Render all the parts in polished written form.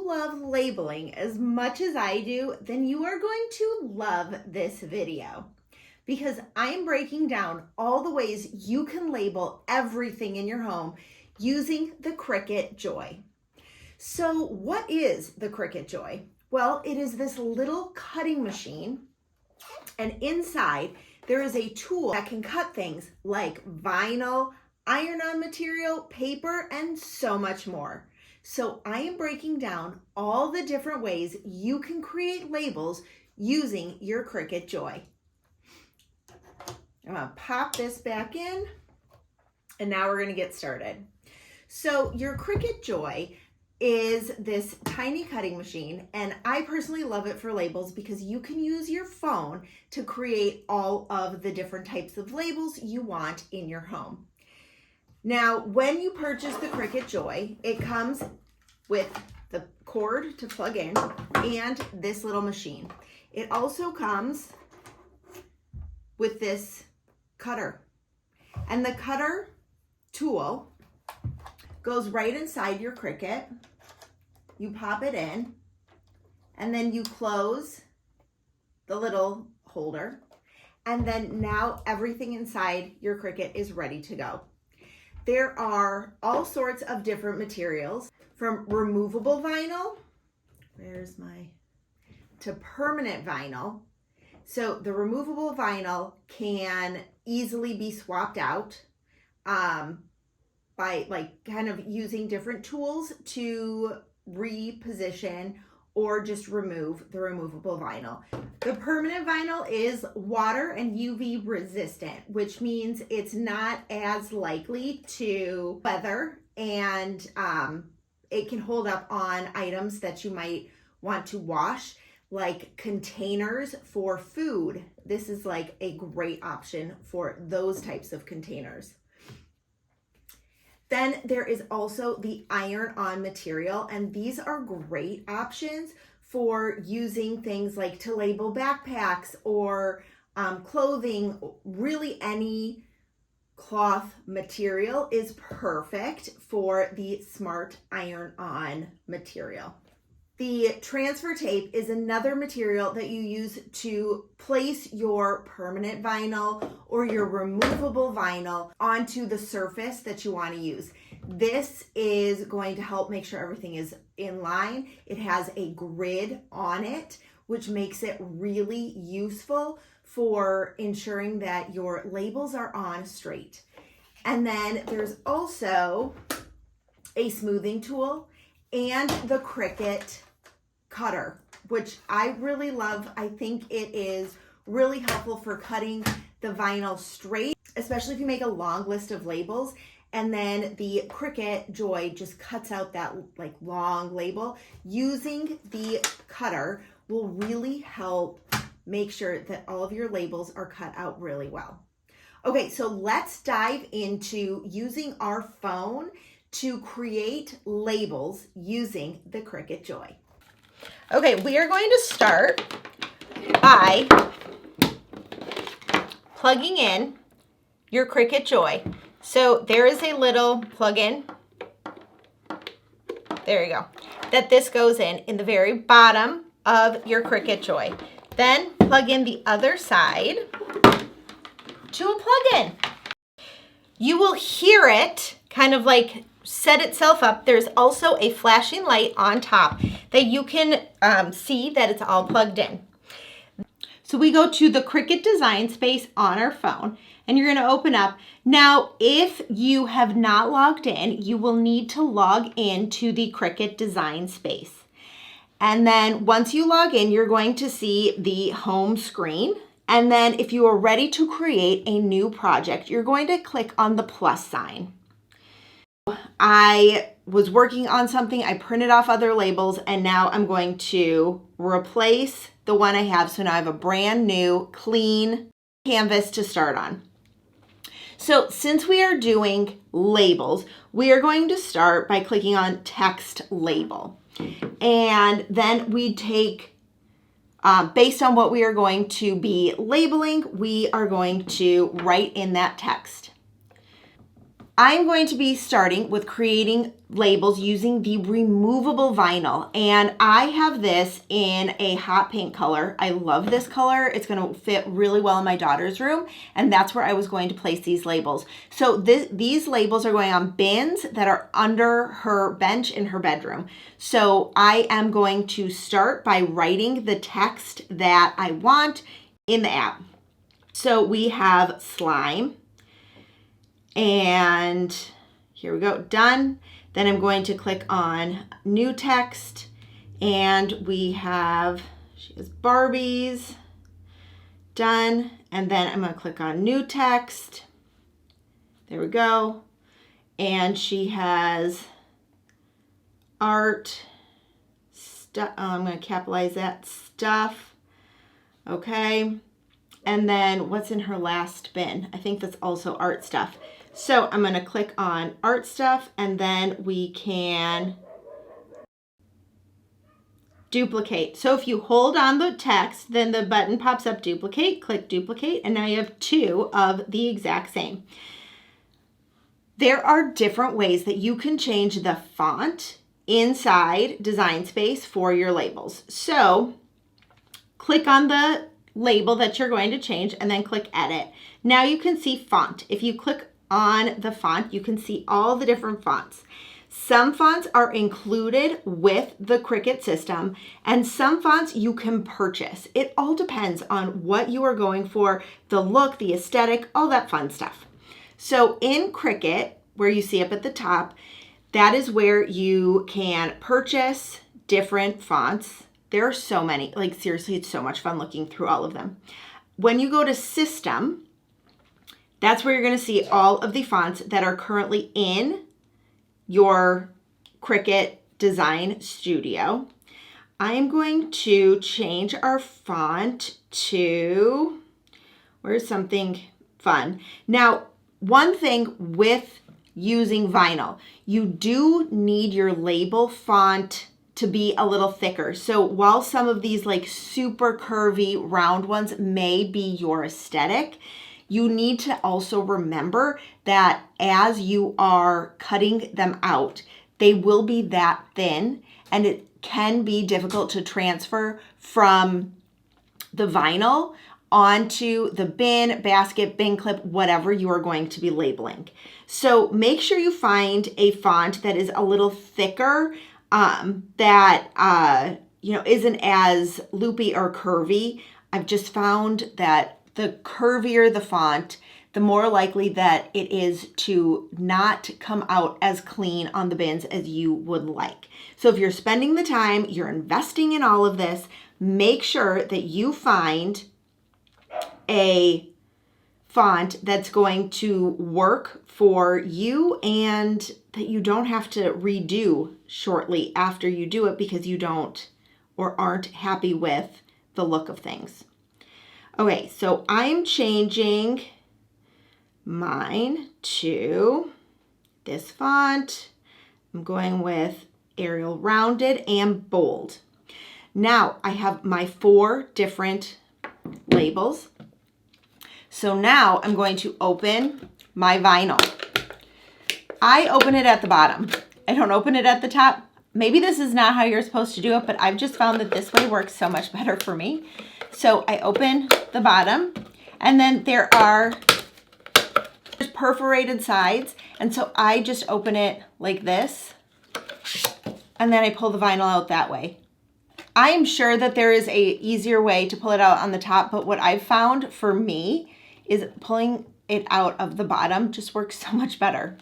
love labeling as much as I do, then you are going to love this video because I am breaking down all the ways you can label everything in your home using the Cricut Joy. So what is the Cricut Joy? Well, it is this little cutting machine, and inside there is a tool that can cut things like vinyl, iron-on material, paper, and so much more. So I am breaking down all the different ways you can create labels using your Cricut Joy. I'm gonna pop this back in, and now we're gonna get started. So your Cricut Joy is this tiny cutting machine, and I personally love it for labels because you can use your phone to create all of the different types of labels you want in your home. Now, when you purchase the Cricut Joy, it comes with the cord to plug in and this little machine. It also comes with this cutter, and the cutter tool goes right inside your Cricut. You pop it in, and then you close the little holder, and then now everything inside your Cricut is ready to go. There are all sorts of different materials, from removable vinyl, to permanent vinyl. So the removable vinyl can easily be swapped out by kind of using different tools to reposition or just remove the removable vinyl. The permanent vinyl is water and UV resistant, which means it's not as likely to weather, and it can hold up on items that you might want to wash, like containers for food. This is like a great option for those types of containers. Then there is also the iron-on material, and these are great options for using things like to label backpacks or clothing. Really, any cloth material is perfect for the smart iron-on material. The transfer tape is another material that you use to place your permanent vinyl or your removable vinyl onto the surface that you want to use. This is going to help make sure everything is in line. It has a grid on it, which makes it really useful for ensuring that your labels are on straight. And then there's also a smoothing tool and the Cricut cutter, which I really love. I think it is really helpful for cutting the vinyl straight, especially if you make a long list of labels, and then the Cricut Joy just cuts out that long label. Using the cutter will really help make sure that all of your labels are cut out really well. Okay, so let's dive into using our phone to create labels using the Cricut Joy. Okay, we are going to start by plugging in your Cricut Joy. So there is a little plug-in, there you go, that this goes in the very bottom of your Cricut Joy. Then plug in the other side to a plug-in. You will hear it kind of like set itself up. There's also a flashing light on top that you can see that it's all plugged in. So we go to the Cricut design space on our phone, and you're going to open up. Now, if you have not logged in, you will need to log in to the Cricut design space. And then once you log in, you're going to see the home screen. And then if you are ready to create a new project, you're going to click on the plus sign. I was working on something, I printed off other labels, and now I'm going to replace the one I have. So now I have a brand new, clean canvas to start on. So since we are doing labels, we are going to start by clicking on text label. And then we take, based on what we are going to be labeling, we are going to write in that text. I'm going to be starting with creating labels using the removable vinyl, and I have this in a hot pink color. I love this color. It's going to fit really well in my daughter's room, and that's where I was going to place these labels. So these labels are going on bins that are under her bench in her bedroom. So I am going to start by writing the text that I want in the app. So we have slime. And here we go, done. Then I'm going to click on new text, and she has Barbies, done. And then I'm going to click on new text. There we go. And she has art stuff. I'm going to capitalize that, stuff. Okay. And then what's in her last bin? I think that's also art stuff. So I'm going to click on art stuff, and then we can duplicate. So if you hold on the text, then the button pops up duplicate, click duplicate, and now you have two of the exact same. There are different ways that you can change the font inside Design Space for your labels. So click on the label that you're going to change and then click edit. Now you can see font. If you click on the font, you can see all the different fonts. Some fonts are included with the Cricut system, and some fonts you can purchase. It all depends on what you are going for, the look, the aesthetic, all that fun stuff. So in Cricut, where you see up at the top, that is where you can purchase different fonts. There are so many, like seriously, it's so much fun looking through all of them. When you go to system, that's where you're going to see all of the fonts that are currently in your Cricut Design Studio. I'm going to change our font to, where's something fun? Now, one thing with using vinyl, you do need your label font to be a little thicker. So while some of these like super curvy round ones may be your aesthetic, you need to also remember that as you are cutting them out, they will be that thin, and it can be difficult to transfer from the vinyl onto the bin, basket, bin clip, whatever you are going to be labeling. So make sure you find a font that is a little thicker, that isn't as loopy or curvy. I've just found that the curvier the font, the more likely that it is to not come out as clean on the bins as you would like. So if you're spending the time, you're investing in all of this, make sure that you find a font that's going to work for you and that you don't have to redo shortly after you do it because you don't or aren't happy with the look of things. Okay, so I'm changing mine to this font. I'm going with Arial Rounded and Bold. Now I have my 4 different labels. So now I'm going to open my vinyl. I open it at the bottom. I don't open it at the top. Maybe this is not how you're supposed to do it, but I've just found that this way works so much better for me. So I open the bottom, and then there are perforated sides, and so I just open it like this, and then I pull the vinyl out that way. I am sure that there is a easier way to pull it out on the top, but what I've found for me is pulling it out of the bottom just works so much better.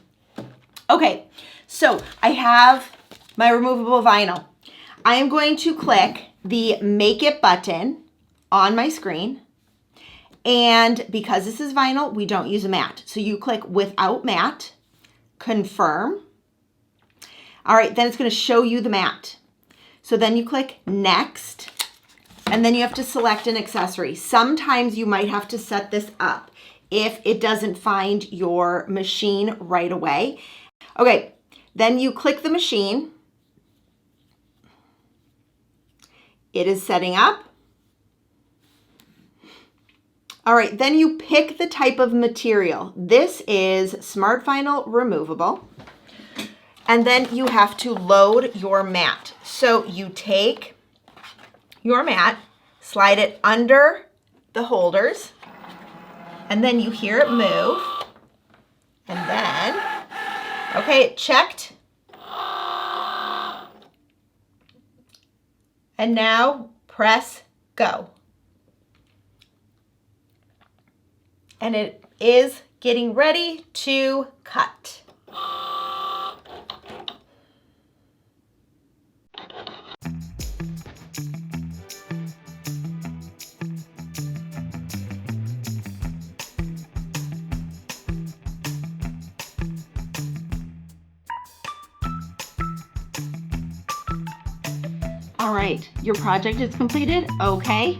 Okay, so I have my removable vinyl. I am going to click the Make It button on my screen, and because this is vinyl, we don't use a mat. So you click Without Mat, confirm. All right, then it's going to show you the mat. So then you click Next, and then you have to select an accessory. Sometimes you might have to set this up if it doesn't find your machine right away. Okay, then you click the machine. It is setting up. All right, then you pick the type of material. This is Smart Vinyl Removable. And then you have to load your mat. So you take your mat, slide it under the holders, and then you hear it move. And then, okay, it checked. And now press go. And it is getting ready to cut. All right, your project is completed. Okay.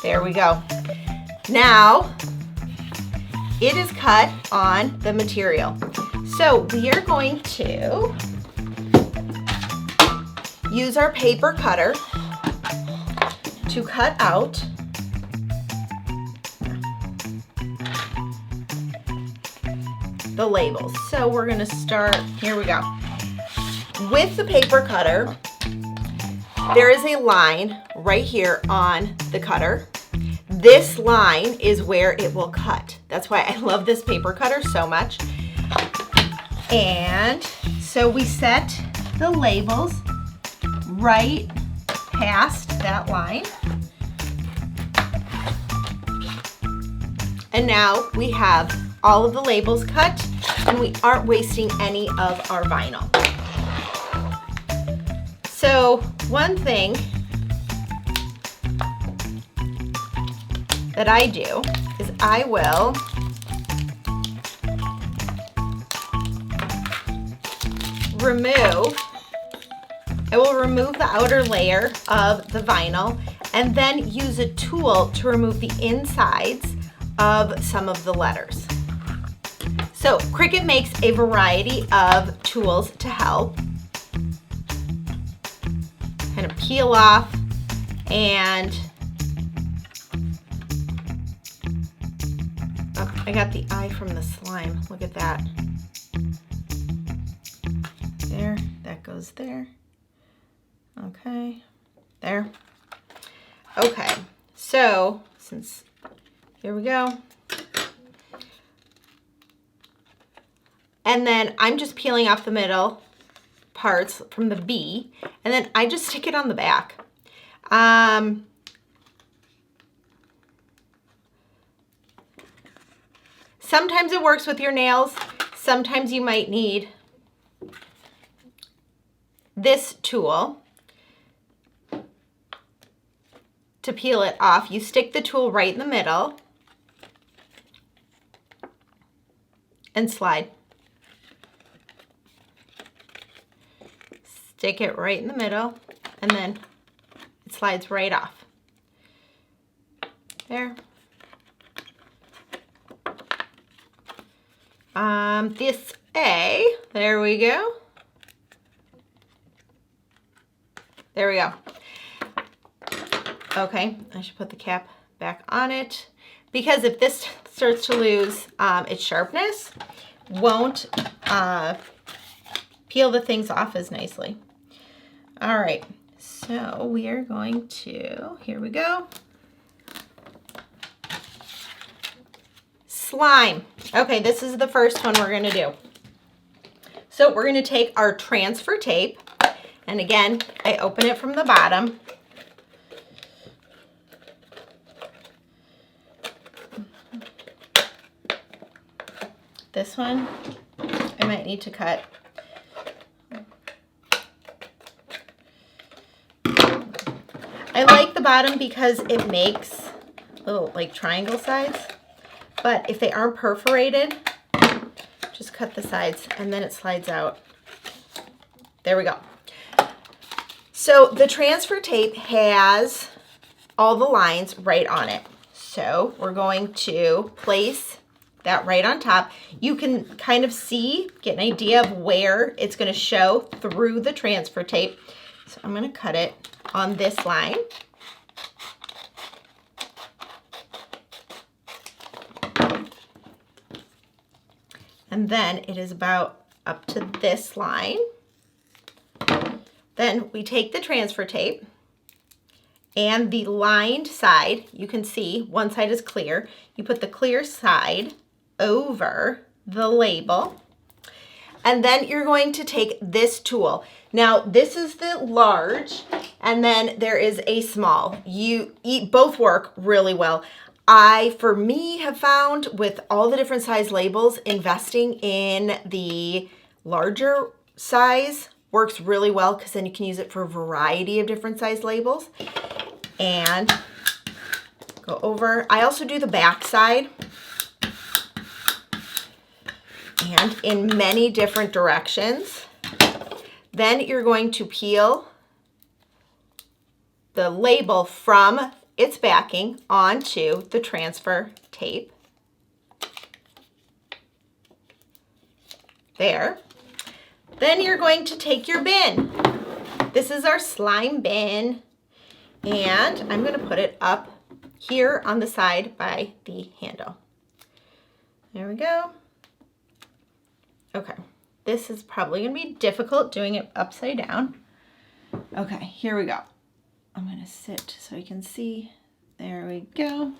There we go. Now, it is cut on the material. So we are going to use our paper cutter to cut out the labels. So we're gonna start, here we go. With the paper cutter, there is a line right here on the cutter. This line is where it will cut. That's why I love this paper cutter so much. And so we set the labels right past that line. And now we have all of the labels cut and we aren't wasting any of our vinyl. So one thing that I do is I will remove the outer layer of the vinyl and then use a tool to remove the insides of some of the letters. So Cricut makes a variety of tools to help kind of peel off and oh, I got the eye from the slime. Look at that. There, that goes there. Okay, there. Okay, so here we go. And then I'm just peeling off the middle parts from the B, and then I just stick it on the back. Sometimes it works with your nails. Sometimes you might need this tool to peel it off. You stick the tool right in the middle and slide. Stick it right in the middle and then it slides right off. There. This A, there we go. There we go. Okay, I should put the cap back on it because if this starts to lose its sharpness, won't peel the things off as nicely. All right, so we are going to, here we go. Slime. Okay, this is the first one we're gonna do. So we're gonna take our transfer tape, and again, I open it from the bottom. This one, I might need to cut. I like the bottom because it makes little like triangle sides, but if they aren't perforated, just cut the sides and then it slides out. There we go. So the transfer tape has all the lines right on it. So we're going to place that right on top. You can kind of see, get an idea of where it's going to show through the transfer tape. So I'm going to cut it on this line. and then it is about up to this line. Then we take the transfer tape and the lined side, you can see one side is clear. You put the clear side over the label. And then you're going to take this tool. Now, this is the large, and then there is a small. Both work really well. For me, have found with all the different size labels, investing in the larger size works really well because then you can use it for a variety of different size labels. And go over. I also do the back side. And in many different directions. Then you're going to peel the label from its backing onto the transfer tape. There. Then you're going to take your bin. This is our slime bin. And I'm going to put it up here on the side by the handle. There we go. Okay, this is probably gonna be difficult doing it upside down. Okay, here we go. I'm gonna sit so you can see. There we go.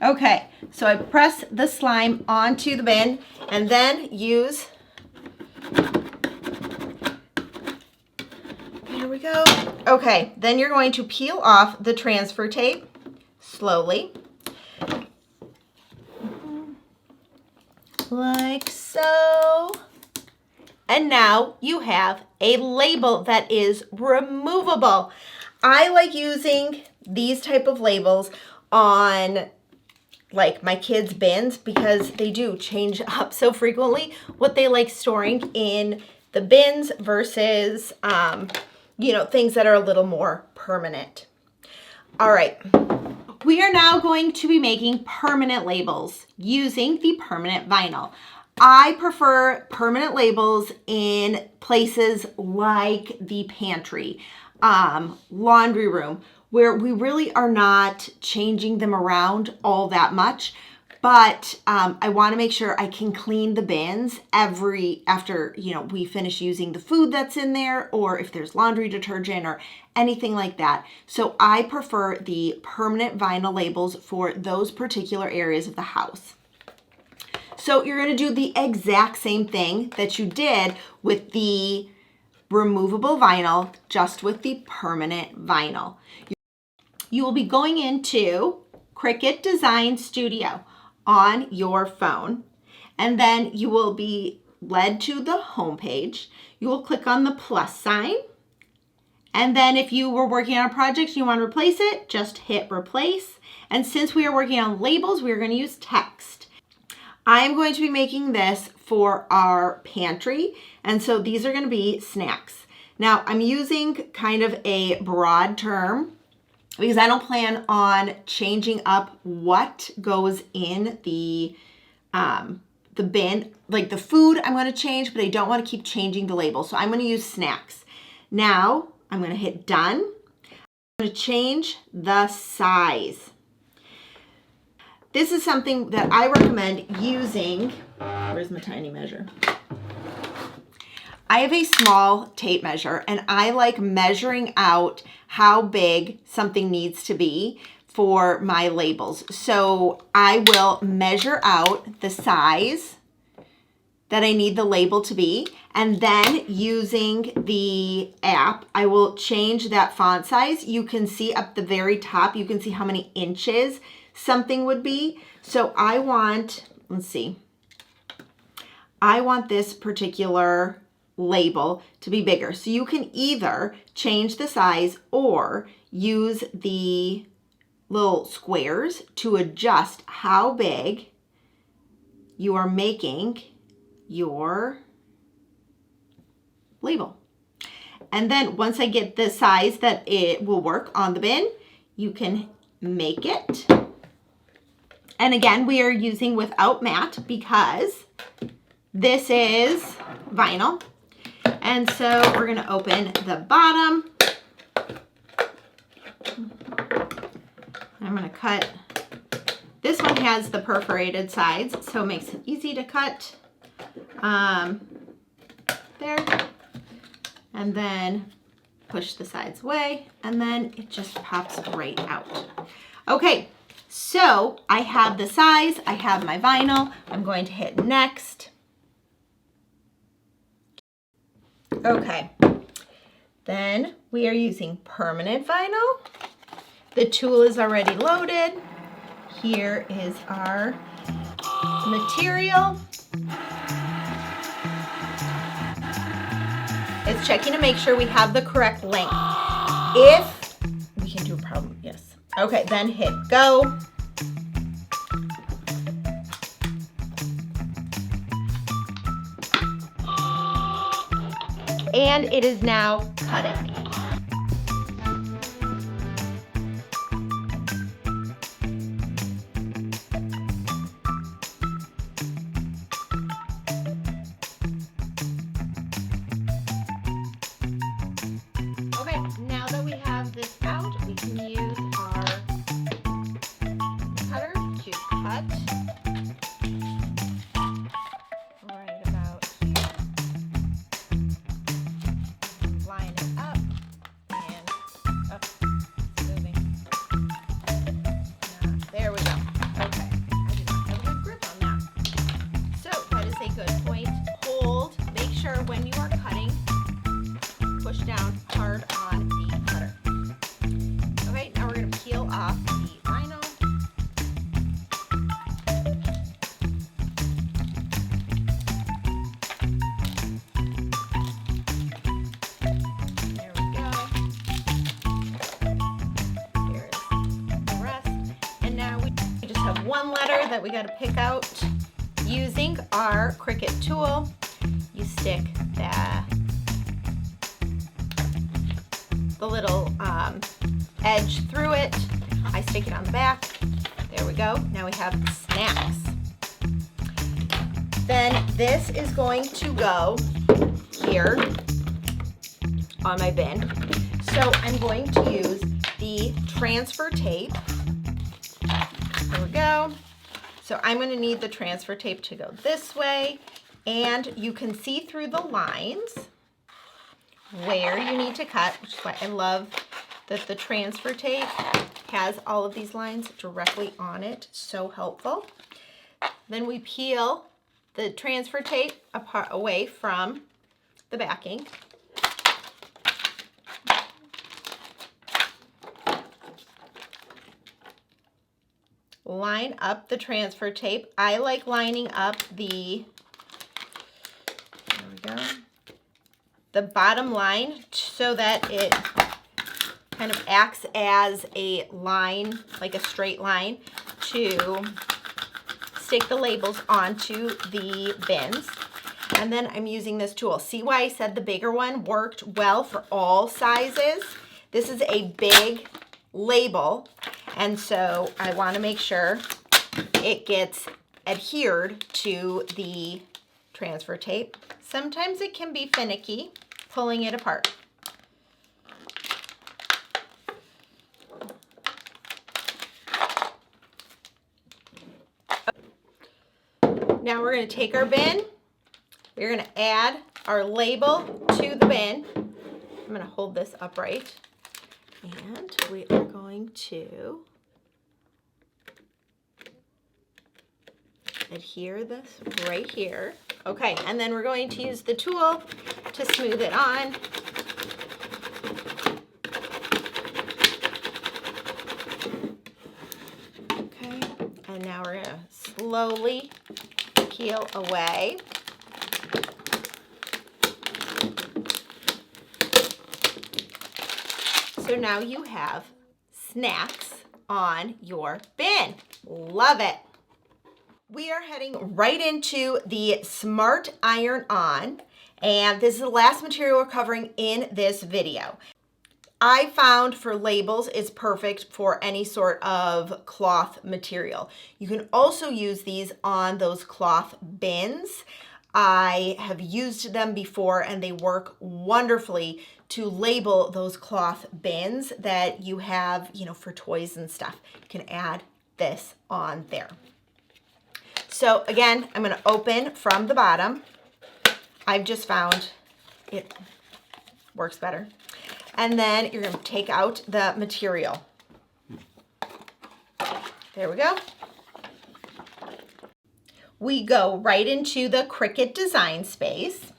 Okay, so I press the slime onto the bin and then use, there we go. Okay, then you're going to peel off the transfer tape slowly. Like so. And now you have a label that is removable. I like using these type of labels on like my kids' bins because they do change up so frequently what they like storing in the bins versus, things that are a little more permanent. All right. We are now going to be making permanent labels using the permanent vinyl. I prefer permanent labels in places like the pantry, laundry room, where we really are not changing them around all that much. But I want to make sure I can clean the bins after we finish using the food that's in there, or if there's laundry detergent or anything like that. So I prefer the permanent vinyl labels for those particular areas of the house. So you're going to do the exact same thing that you did with the removable vinyl, just with the permanent vinyl. You will be going into Cricut Design Studio on your phone, and then you will be led to the home page. You will click on the plus sign, and then if you were working on a project and you want to replace it, just hit replace. And since we are working on labels, we are going to use text. I'm going to be making this for our pantry, and so these are going to be snacks. Now I'm using kind of a broad term because I don't plan on changing up what goes in the bin. Like the food I'm going to change, but I don't want to keep changing the label. So I'm going to use snacks. Now I'm going to hit done. I'm going to change the size. This is something that I recommend using. Where's my tiny measure? I have a small tape measure, and I like measuring out how big something needs to be for my labels. So I will measure out the size that I need the label to be, and then using the app, I will change that font size. You can see up the very top, you can see how many inches something would be. So I want, let's see, I want this particular label to be bigger. So you can either change the size or use the little squares to adjust how big you are making your label. And then once I get the size that it will work on the bin, you can make it. And again, we are using without mat because this is vinyl. And so we're going to open the bottom. I'm going to cut. This one has the perforated sides, so it makes it easy to cut. there, and then push the sides away, and then it just pops right out. Okay, so I have the size, I have my vinyl. I'm going to hit next. Okay, then we are using permanent vinyl. The tool is already loaded. Here is our material. It's checking to make sure we have the correct length. If we can do a problem, yes. Okay, then hit go. And it is now cutting. Okay, now that we have this out, we can use our cutter to cut right about here. Line it up and it's moving. There we go. Okay, I did not have a good grip on that. So that is a good point. Hold, make sure when you are cutting, push down hard on the cutter. Okay, now we're going to peel off the vinyl. There we go. Here is the rest. And now we just have one letter that we got to pick out. Using our Cricut tool, you stick the little edge through it. I stick it on the back. There we go. Now we have snacks. Then this is going to go here on my bin. So I'm going to use the transfer tape. There we go. So I'm going to need the transfer tape to go this way, and you can see through the lines where you need to cut, which is why I love that the transfer tape has all of these lines directly on it. So helpful. Then we peel the transfer tape apart away from the backing. Line up the transfer tape. I like lining up the, there we go, the bottom line so that it kind of acts as a line, like a straight line, to stick the labels onto the bins. And then I'm using this tool. See why I said the bigger one worked well for all sizes? This is a big label, and so I want to make sure it gets adhered to the transfer tape. Sometimes it can be finicky pulling it apart. Now we're going to take our bin. We're going to add our label to the bin. I'm going to hold this upright. And we are going to adhere this right here. Okay, and then we're going to use the tool to smooth it on. Okay, and now we're going to slowly peel away. So now you have snacks on your bin. Love it. We are heading right into the Smart Iron-On, and this is the last material we're covering in this video. I found for labels it's perfect for any sort of cloth material. You can also use these on those cloth bins. I have used them before and they work wonderfully to label those cloth bins that you have, you know, for toys and stuff. You can add this on there. So again, I'm going to open from the bottom. I've just found it works better. And then you're going to take out the material. There we go. We go right into the Cricut design space.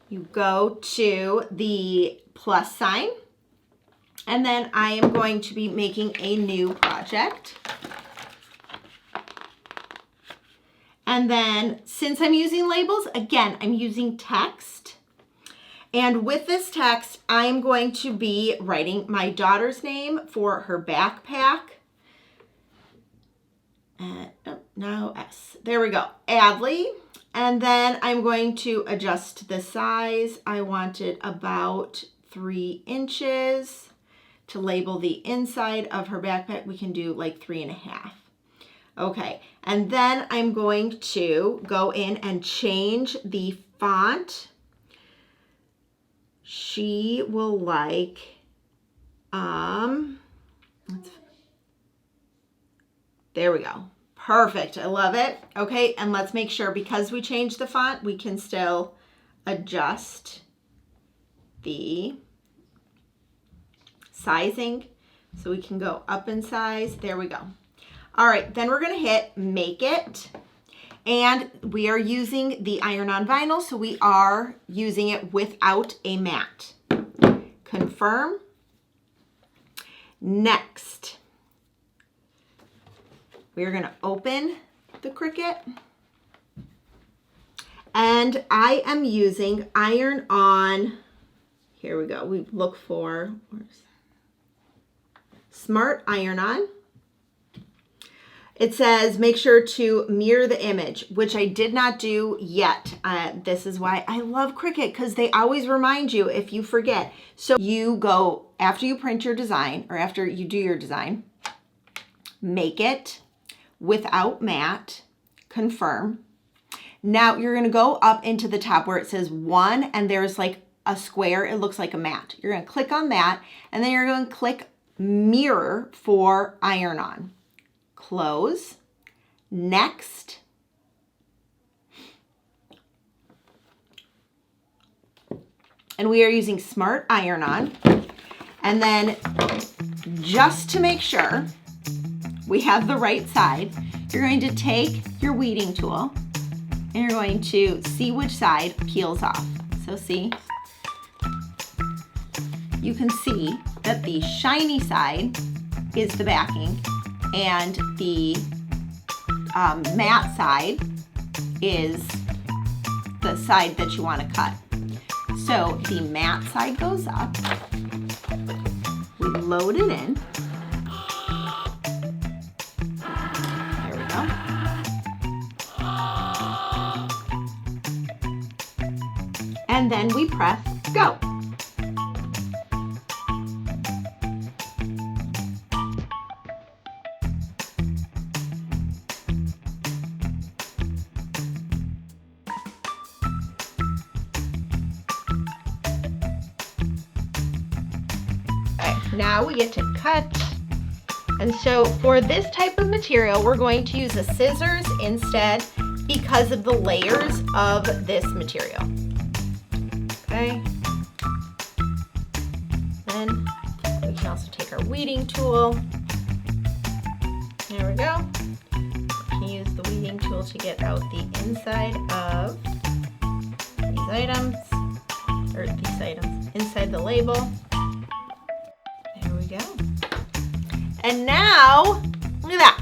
You go to the plus sign, and then I am going to be making a new project. And then since I'm using labels, again, I'm using text. And with this text, I'm going to be writing my daughter's name for her backpack. Now S. There we go. Adley. And then I'm going to adjust the size. I want it about 3 inches. To label the inside of her backpack, we can do like 3.5. Okay, and then I'm going to go in and change the font. She will like, there we go. Perfect, I love it. Okay, and let's make sure, because we changed the font, we can still adjust the sizing. So we can go up in size, there we go. All right, then we're gonna hit Make It. And we are using the iron-on vinyl, so we are using it without a mat. Confirm. Next, we are going to open the Cricut. And I am using iron-on, here we go, we look for Smart Iron-On. It says, make sure to mirror the image, which I did not do yet. This is why I love Cricut, because they always remind you if you forget. So you go, after you print your design, or after you do your design, make it without mat, confirm. Now you're gonna go up into the top where it says 1, and there's like a square, it looks like a mat. You're gonna click on that, and then you're gonna click mirror for iron-on. Close. Next. And we are using Smart Iron-On. And then just to make sure we have the right side, you're going to take your weeding tool and you're going to see which side peels off. So see, you can see that the shiny side is the backing, and the matte side is the side that you want to cut. So the matte side goes up, we load it in, there we go, and then we press go. Now we get to cut. And so for this type of material, we're going to use the scissors instead because of the layers of this material. Okay. Then we can also take our weeding tool. There we go. We can use the weeding tool to get out the inside of these items, inside the label. Go. And now, look at that.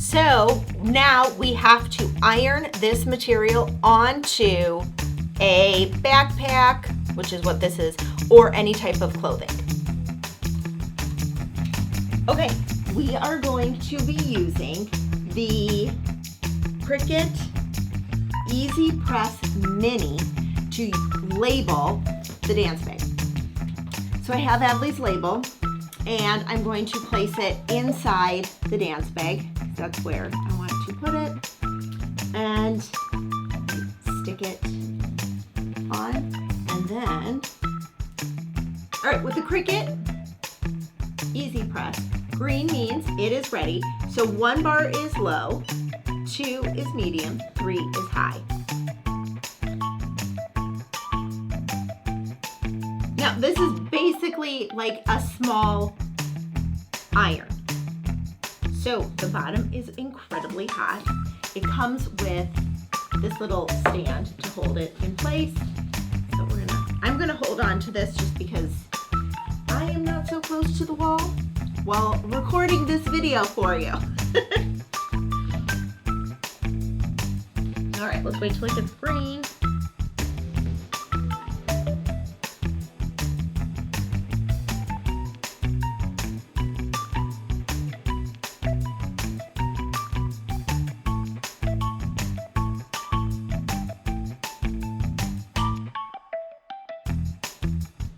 So now we have to iron this material onto a backpack, which is what this is, or any type of clothing. Okay, we are going to be using the Cricut EasyPress Mini to label the dance bag. So I have Adley's label, and I'm going to place it inside the dance bag. That's where I want to put it. And stick it on. And then, all right, with the Cricut EasyPress, green means it is ready. So 1 bar is low, 2 is medium, 3 is high. Now, this is basically like a small iron. So the bottom is incredibly hot. It comes with this little stand to hold it in place. So I'm gonna hold on to this just because I am not so close to the wall while recording this video for you. All right, let's wait till it gets green.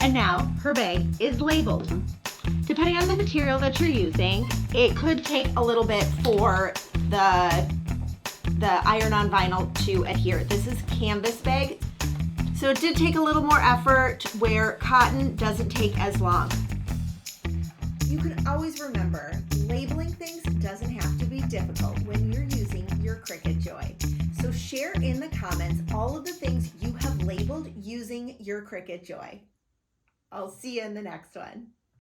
And now her bag is labeled. Depending on the material that you're using, it could take a little bit for the iron-on vinyl to adhere. This is canvas bag, so it did take a little more effort where cotton doesn't take as long. You can always remember, labeling things doesn't have to be difficult when you're using your Cricut Joy. So share in the comments all of the things you have labeled using your Cricut Joy. I'll see you in the next one.